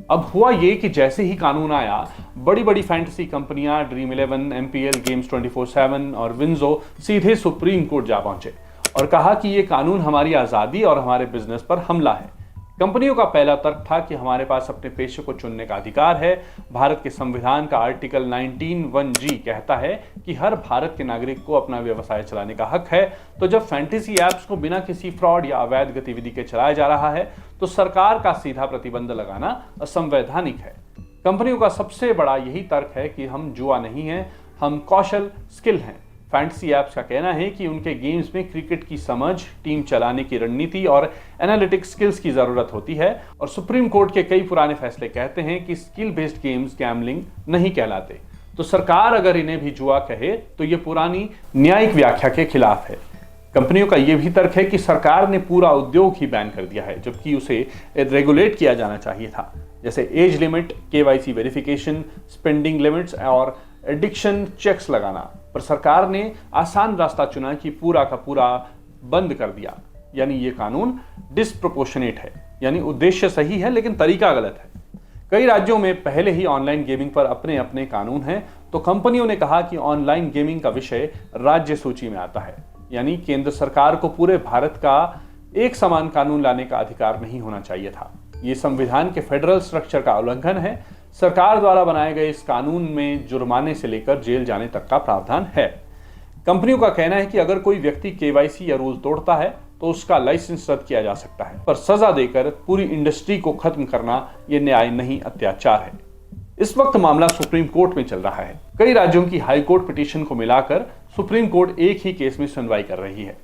अब हुआ ये कि जैसे ही कानून आया, बड़ी बड़ी फैंटेसी कंपनियां ड्रीम 11, एमपीएल गेम्स 24/7 और विंजो सीधे सुप्रीम कोर्ट जा पहुंचे और कहा कि ये कानून हमारी आज़ादी और हमारे बिजनेस पर हमला है। कंपनियों का पहला तर्क था कि हमारे पास अपने पेशे को चुनने का अधिकार है। भारत के संविधान का आर्टिकल 19(1)(g कहता है कि हर भारत के नागरिक को अपना व्यवसाय चलाने का हक है। तो जब फैंटेसी एप्स को बिना किसी फ्रॉड या अवैध गतिविधि के चलाया जा रहा है, तो सरकार का सीधा प्रतिबंध लगाना असंवैधानिक है। कंपनियों का सबसे बड़ा यही तर्क है कि हम जुआ नहीं हैं, हम कौशल स्किल हैं। फैंटेसी एप्स का कहना है कि उनके गेम्स में क्रिकेट की समझ, टीम चलाने की रणनीति और एनालिटिक स्किल्स की जरूरत होती है। और सुप्रीम कोर्ट के कई पुराने फैसले कहते हैं कि स्किल बेस्ड गेम्स गैम्बलिंग नहीं कहलाते। तो सरकार अगर इन्हें भी जुआ कहे तो ये पुरानी न्यायिक व्याख्या के खिलाफ है। कंपनियों का यह भी तर्क है कि सरकार ने पूरा उद्योग ही बैन कर दिया है, जबकि उसे रेगुलेट किया जाना चाहिए था, जैसे age limit, KYC verification, spending limits और एडिक्शन चेक्स लगाना। पर सरकार ने आसान रास्ता चुना कि पूरा का पूरा बंद कर दिया। यानी ये कानून डिस्प्रोपोर्शनेट है, यानी उद्देश्य सही है लेकिन तरीका गलत है। कई राज्यों में पहले ही ऑनलाइन गेमिंग पर अपने अपने कानून हैं, तो कंपनियों ने कहा कि ऑनलाइन गेमिंग का विषय राज्य सूची में आता है। यानी केंद्र सरकार को पूरे भारत का एक समान कानून लाने का अधिकार नहीं होना चाहिए था। ये संविधान के फेडरल स्ट्रक्चर का उल्लंघन है। सरकार द्वारा बनाए गए इस कानून में जुर्माने से लेकर जेल जाने तक का प्रावधान है। कंपनियों का कहना है कि अगर कोई व्यक्ति केवाईसी या रूल तोड़ता है तो उसका लाइसेंस रद्द किया जा सकता है, पर सजा देकर पूरी इंडस्ट्री को खत्म करना यह न्याय नहीं, अत्याचार है। इस वक्त मामला सुप्रीम कोर्ट में चल रहा है। कई राज्यों की हाई कोर्ट पिटीशन को मिलाकर सुप्रीम कोर्ट एक ही केस में सुनवाई कर रही है।